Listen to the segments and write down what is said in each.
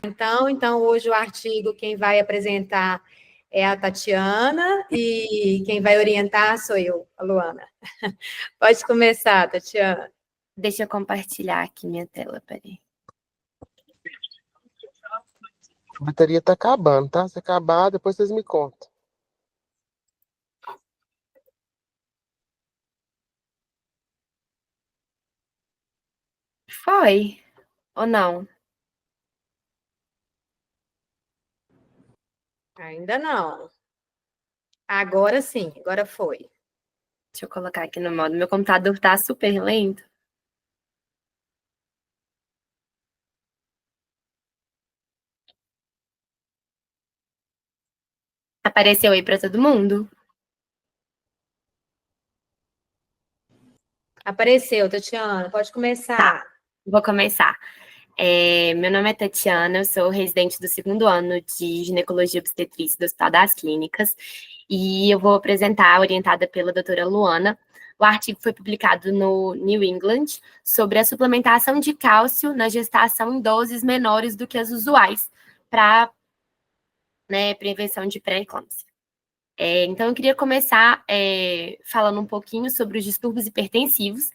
Então, hoje o artigo, quem vai apresentar é a Tatiana e quem vai orientar sou eu, a Luana. Pode começar, Tatiana. Deixa eu compartilhar aqui minha tela, peraí. A bateria tá acabando, tá? Se acabar, depois vocês me contam. Foi ou não? Ainda não. Agora sim, agora foi. Deixa eu colocar aqui no modo. Meu computador tá super lento. Apareceu aí para todo mundo? Apareceu, Tatiana, pode começar. Tá, vou começar. Meu nome é Tatiana, eu sou residente do 2º ano de ginecologia e obstetrícia do Hospital das Clínicas e eu vou apresentar, orientada pela doutora Luana. O artigo foi publicado no New England sobre a suplementação de cálcio na gestação em doses menores do que as usuais para prevenção de pré-eclâmpsia. Então, eu queria começar falando um pouquinho sobre os distúrbios hipertensivos.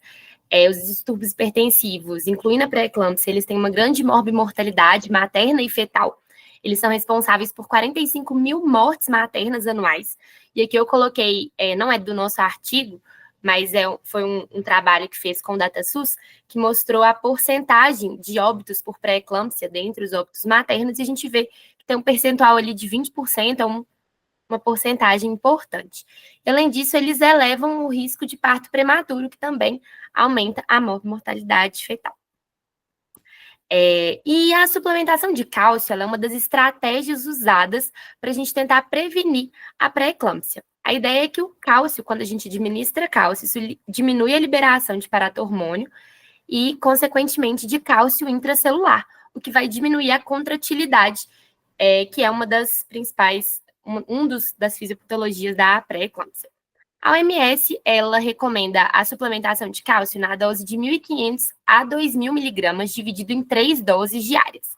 Os distúrbios hipertensivos, incluindo a pré-eclâmpsia, eles têm uma grande morbimortalidade materna e fetal. Eles são responsáveis por 45 mil mortes maternas anuais. E aqui eu coloquei, não é do nosso artigo, mas foi um trabalho que fez com o DataSUS, que mostrou a porcentagem de óbitos por pré-eclâmpsia dentre os óbitos maternos, e a gente vê que tem um percentual ali de 20%, uma porcentagem importante. Além disso, eles elevam o risco de parto prematuro, que também aumenta a mortalidade fetal. E a suplementação de cálcio ela é uma das estratégias usadas para a gente tentar prevenir a pré-eclâmpsia. A ideia é que o cálcio, quando a gente administra cálcio, isso diminui a liberação de paratormônio e, consequentemente, de cálcio intracelular, o que vai diminuir a contratilidade, que é uma das principais das fisiopatologias da pré-eclâmpsia. A OMS, ela recomenda a suplementação de cálcio na dose de 1.500 a 2.000 miligramas, dividido em 3 doses diárias.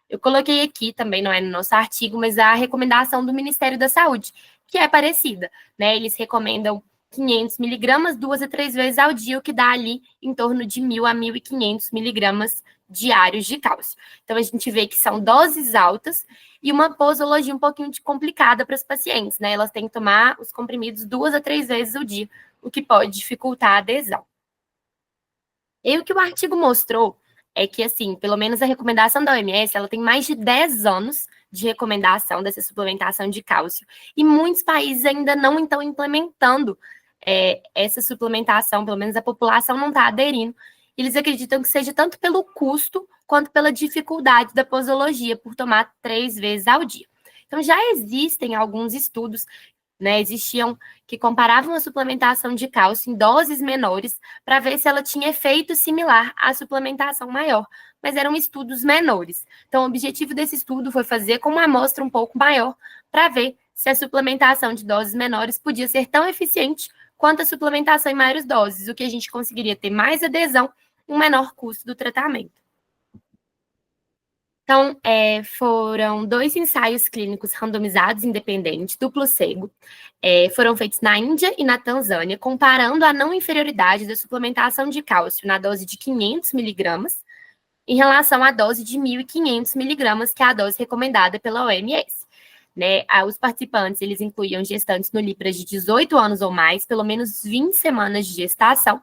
Eu coloquei aqui, também não é no nosso artigo, mas a recomendação do Ministério da Saúde, que é parecida, né? Eles recomendam 500 miligramas 2 a 3 vezes ao dia, o que dá ali em torno de 1.000 a 1.500 miligramas diários de cálcio. Então, a gente vê que são doses altas e uma posologia um pouquinho complicada para os pacientes, né? Elas têm que tomar os comprimidos 2 a 3 vezes ao dia, o que pode dificultar a adesão. E o que o artigo mostrou é que, assim, pelo menos a recomendação da OMS, ela tem mais de 10 anos de recomendação dessa suplementação de cálcio. E muitos países ainda não estão implementando essa suplementação, pelo menos a população não está aderindo. Eles acreditam que seja tanto pelo custo quanto pela dificuldade da posologia, por tomar 3 vezes ao dia. Então, já existem alguns estudos, existiam que comparavam a suplementação de cálcio em doses menores para ver se ela tinha efeito similar à suplementação maior, mas eram estudos menores. Então, o objetivo desse estudo foi fazer com uma amostra um pouco maior para ver se a suplementação de doses menores podia ser tão eficiente quanto a suplementação em maiores doses, o que a gente conseguiria ter mais adesão e um menor custo do tratamento. Então, foram 2 ensaios clínicos randomizados independentes, duplo cego, foram feitos na Índia e na Tanzânia, comparando a não inferioridade da suplementação de cálcio na dose de 500 miligramas em relação à dose de 1.500 miligramas, que é a dose recomendada pela OMS. Os participantes, eles incluíam gestantes nulíparas de 18 anos ou mais, pelo menos 20 semanas de gestação,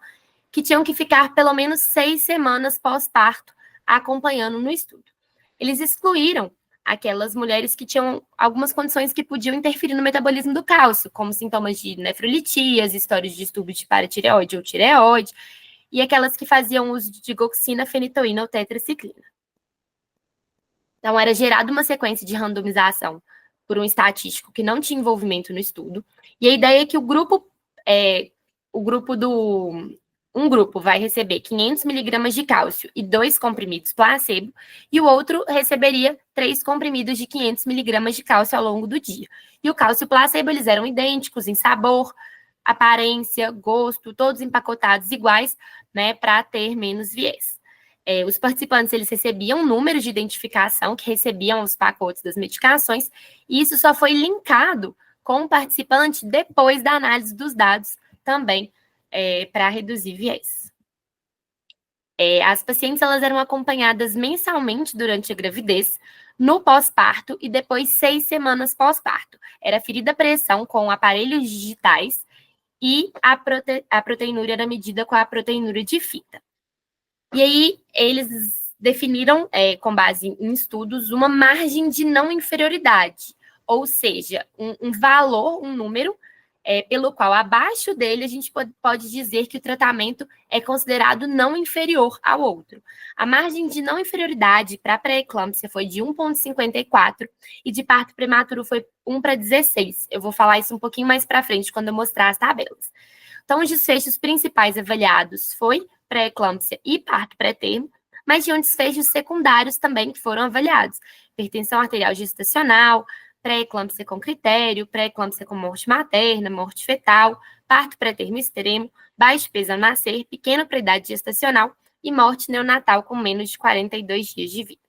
que tinham que ficar pelo menos 6 semanas pós-parto acompanhando no estudo. Eles excluíram aquelas mulheres que tinham algumas condições que podiam interferir no metabolismo do cálcio, como sintomas de nefrolitias, histórias de distúrbio de paratireoide ou tireoide, e aquelas que faziam uso de digoxina, fenitoína ou tetraciclina. Então, era gerada uma sequência de randomização por um estatístico que não tinha envolvimento no estudo, e a ideia é que um grupo vai receber 500 miligramas de cálcio e 2 comprimidos placebo, e o outro receberia 3 comprimidos de 500 miligramas de cálcio ao longo do dia. E o cálcio e o placebo, eles eram idênticos em sabor, aparência, gosto, todos empacotados iguais, para ter menos viés. Os participantes, eles recebiam números de identificação que recebiam os pacotes das medicações, e isso só foi linkado com o participante depois da análise dos dados também, para reduzir viés. As pacientes, elas eram acompanhadas mensalmente durante a gravidez, no pós-parto e depois 6 semanas pós-parto. Era ferida a pressão com aparelhos digitais e a proteinúria era medida com a proteinúria de fita. E aí, eles definiram, com base em estudos, uma margem de não inferioridade, ou seja, um valor, um número, pelo qual, abaixo dele, a gente pode dizer que o tratamento é considerado não inferior ao outro. A margem de não inferioridade para a pré-eclâmpsia foi de 1,54 e de parto prematuro foi 1:16. Eu vou falar isso um pouquinho mais para frente, quando eu mostrar as tabelas. Então, os desfechos principais avaliados foi pré-eclâmpsia e parto pré-termo, mas tinham desfechos secundários também que foram avaliados. Hipertensão arterial gestacional, pré-eclâmpsia com critério, pré-eclâmpsia com morte materna, morte fetal, parto pré-termo extremo, baixo peso ao nascer, pequeno para idade gestacional e morte neonatal com menos de 42 dias de vida.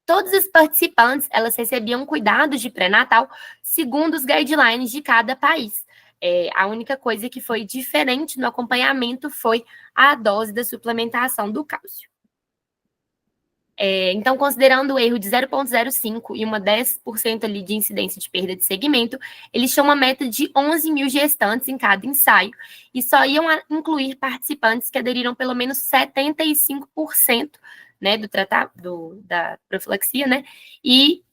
Todos os participantes, elas recebiam cuidados de pré-natal segundo os guidelines de cada país. A única coisa que foi diferente no acompanhamento foi a dose da suplementação do cálcio. Então, considerando o erro de 0,05 e uma 10% ali de incidência de perda de segmento, eles tinham uma meta de 11 mil gestantes em cada ensaio e só iam incluir participantes que aderiram pelo menos 75%, né, da profilaxia, né, e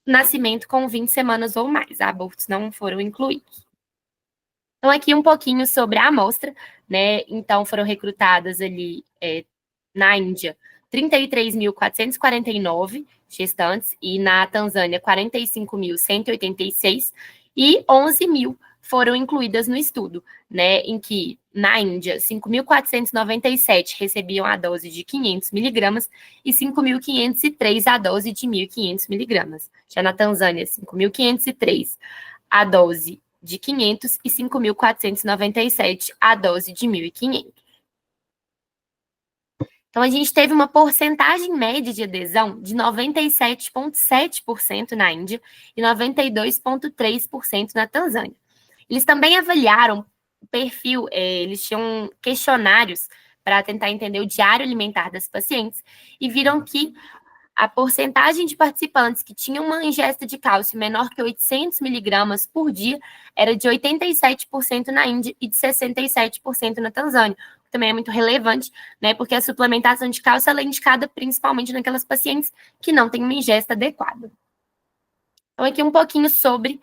nascimento com 20 semanas ou mais. Abortos não foram incluídos. Então, aqui um pouquinho sobre a amostra, né? Então, foram recrutadas ali na Índia 33.449 gestantes e na Tanzânia 45.186 e 11 mil foram incluídas no estudo, né? Em que na Índia 5.497 recebiam a dose de 500 miligramas e 5.503 a dose de 1.500 miligramas. Já na Tanzânia 5.503 a dose de 500 e 5.497 a dose de 1.500. Então, a gente teve uma porcentagem média de adesão de 97,7% na Índia e 92,3% na Tanzânia. Eles também avaliaram o perfil, eles tinham questionários para tentar entender o diário alimentar das pacientes e viram que a porcentagem de participantes que tinham uma ingesta de cálcio menor que 800 miligramas por dia era de 87% na Índia e de 67% na Tanzânia, o que também é muito relevante, né, porque a suplementação de cálcio ela é indicada principalmente naquelas pacientes que não têm uma ingesta adequada. Então, aqui um pouquinho sobre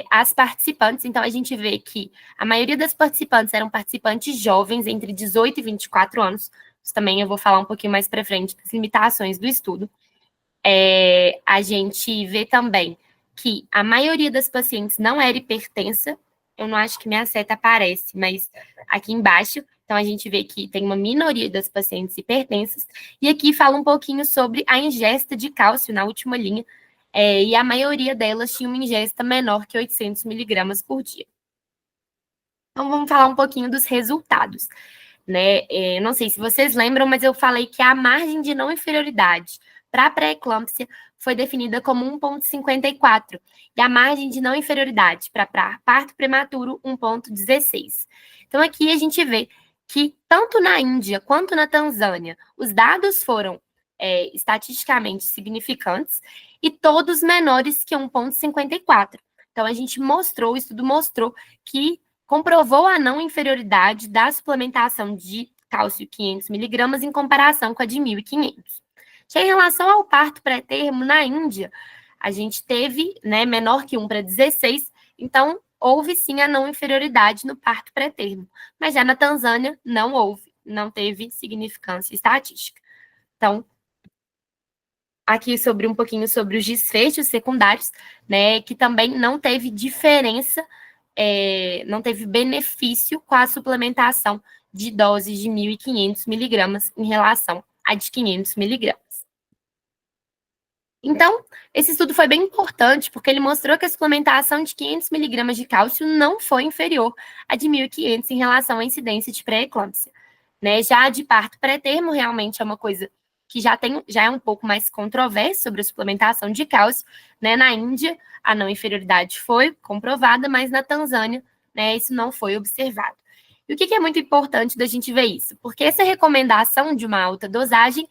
as participantes. Então, a gente vê que a maioria das participantes eram participantes jovens, entre 18 e 24 anos. Isso também eu vou falar um pouquinho mais para frente das limitações do estudo. A gente vê também que a maioria das pacientes não era hipertensa. Eu não acho que minha seta aparece, mas aqui embaixo. Então, a gente vê que tem uma minoria das pacientes hipertensas. E aqui fala um pouquinho sobre a ingesta de cálcio na última linha. E a maioria delas tinha uma ingesta menor que 800 miligramas por dia. Então, vamos falar um pouquinho dos resultados, né? Não sei se vocês lembram, mas eu falei que a margem de não inferioridade para a pré-eclâmpsia foi definida como 1,54 e a margem de não inferioridade para parto prematuro 1,16. Então, aqui a gente vê que tanto na Índia quanto na Tanzânia, os dados foram estatisticamente significantes e todos menores que 1,54. Então, a gente mostrou, o estudo mostrou que comprovou a não inferioridade da suplementação de cálcio 500 miligramas em comparação com a de 1.500. Já em relação ao parto pré-termo, na Índia, a gente teve, né, menor que 1:16, então houve sim a não inferioridade no parto pré-termo. Mas já na Tanzânia não houve, não teve significância estatística. Então, aqui um pouquinho sobre os desfechos secundários, né, que também não teve diferença, não teve benefício com a suplementação de doses de 1.500 miligramas em relação a de 500 miligramas. Então, esse estudo foi bem importante porque ele mostrou que a suplementação de 500 miligramas de cálcio não foi inferior à de 1.500 em relação à incidência de pré-eclâmpsia. né? Já a de parto pré-termo realmente é uma coisa que já é um pouco mais controverso sobre a suplementação de cálcio, né? Na Índia, a não inferioridade foi comprovada, mas na Tanzânia, né, isso não foi observado. E o que é muito importante da gente ver isso? Porque essa recomendação de uma alta dosagem,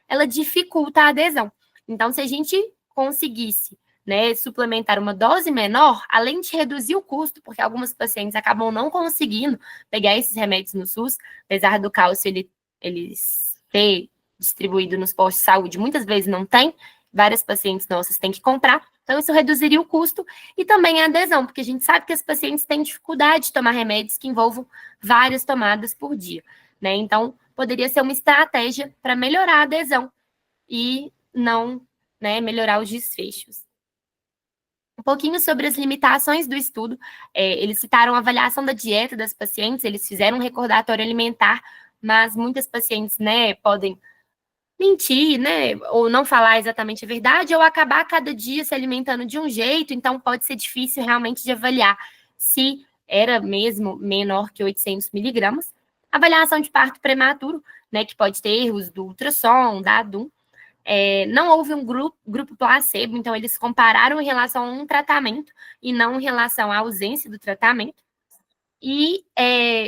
ela dificulta a adesão. Então, se a gente conseguisse, né, suplementar uma dose menor, além de reduzir o custo, porque algumas pacientes acabam não conseguindo pegar esses remédios no SUS, apesar do cálcio ele ser distribuído nos postos de saúde, muitas vezes não tem, várias pacientes nossas têm que comprar, então isso reduziria o custo e também a adesão, porque a gente sabe que as pacientes têm dificuldade de tomar remédios que envolvam várias tomadas por dia, né? Então, poderia ser uma estratégia para melhorar a adesão e não, né, melhorar os desfechos. Um pouquinho sobre as limitações do estudo. Eles citaram a avaliação da dieta das pacientes, eles fizeram um recordatório alimentar, mas muitas pacientes, né, podem mentir, né, ou não falar exatamente a verdade, ou acabar cada dia se alimentando de um jeito, então pode ser difícil realmente de avaliar se era mesmo menor que 800 miligramas. Avaliação de parto prematuro, né, que pode ter erros do ultrassom, da ADUM. Não houve um grupo placebo, então eles compararam em relação a um tratamento e não em relação à ausência do tratamento. E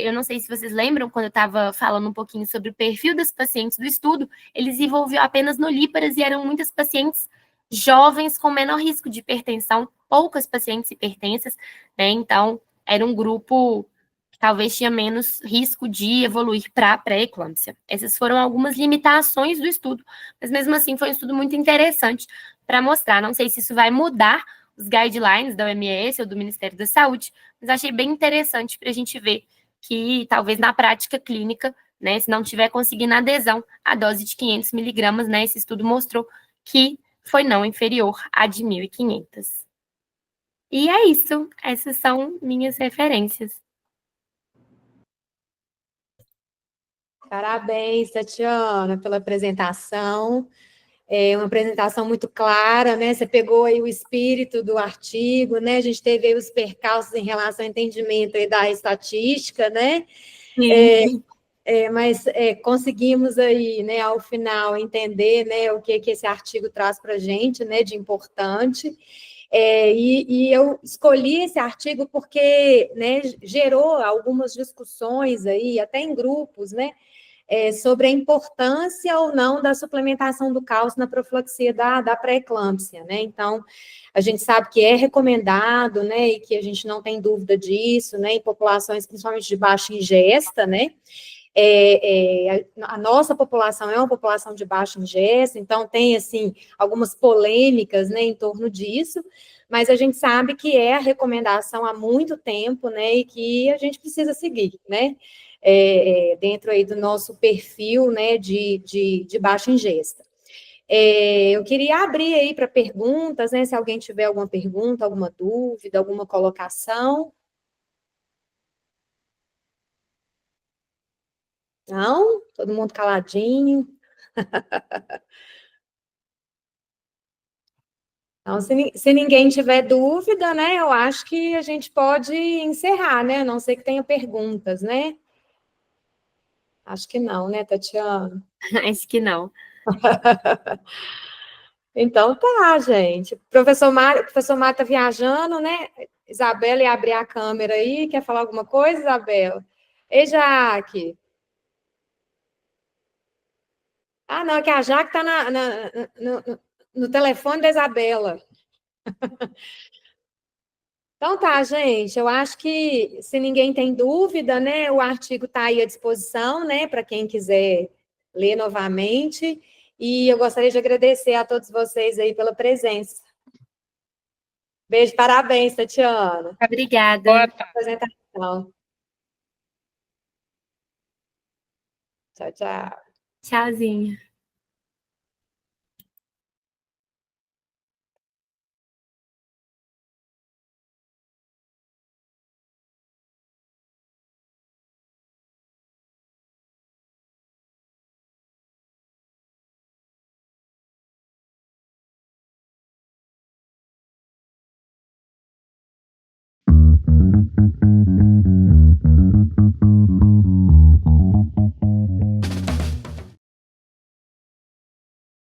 eu não sei se vocês lembram, quando eu estava falando um pouquinho sobre o perfil das pacientes do estudo, eles envolviam apenas nulíparas e eram muitas pacientes jovens com menor risco de hipertensão, poucas pacientes hipertensas, né? Então, era um grupo que talvez tinha menos risco de evoluir para a pré-eclâmpsia. Essas foram algumas limitações do estudo, mas mesmo assim foi um estudo muito interessante para mostrar. Não sei se isso vai mudar os guidelines da OMS ou do Ministério da Saúde, mas achei bem interessante para a gente ver que talvez na prática clínica, né, se não tiver conseguindo adesão à dose de 500 miligramas, né, esse estudo mostrou que foi não inferior à de 1.500. E é isso, essas são minhas referências. Parabéns, Tatiana, pela apresentação. É uma apresentação muito clara, né? Você pegou aí o espírito do artigo, né? A gente teve aí os percalços em relação ao entendimento aí da estatística, né? Mas conseguimos aí, né, ao final, entender, né, o que esse artigo traz para a gente, né, de importante. E eu escolhi esse artigo porque, né, gerou algumas discussões aí, até em grupos, né, sobre a importância ou não da suplementação do cálcio na profilaxia da pré-eclâmpsia, né? Então, a gente sabe que é recomendado, né, e que a gente não tem dúvida disso, né, em populações principalmente de baixa ingesta, né? A nossa população é uma população de baixa ingesta, então tem, assim, algumas polêmicas, né, em torno disso, mas a gente sabe que é a recomendação há muito tempo, né, e que a gente precisa seguir, né? Dentro aí do nosso perfil, né, de baixa ingesta. Eu queria abrir aí para perguntas, né, se alguém tiver alguma pergunta, alguma dúvida, alguma colocação. Não? Todo mundo caladinho? Então, se ninguém tiver dúvida, né, eu acho que a gente pode encerrar, né, a não ser que tenha perguntas, né? Acho que não, né, Tatiana? Acho que não. Então tá, gente. O professor Mário está viajando, né? Isabela ia abrir a câmera aí. Quer falar alguma coisa, Isabela? Ei, Jaque. Ah, não, que a Jaque está no telefone da Isabela. Então tá, gente. Eu acho que se ninguém tem dúvida, né? O artigo está aí à disposição, né? Para quem quiser ler novamente. E eu gostaria de agradecer a todos vocês aí pela presença. Beijo, parabéns, Tatiana. Obrigada. Boa apresentação. Tchau, tchau. Tchauzinho.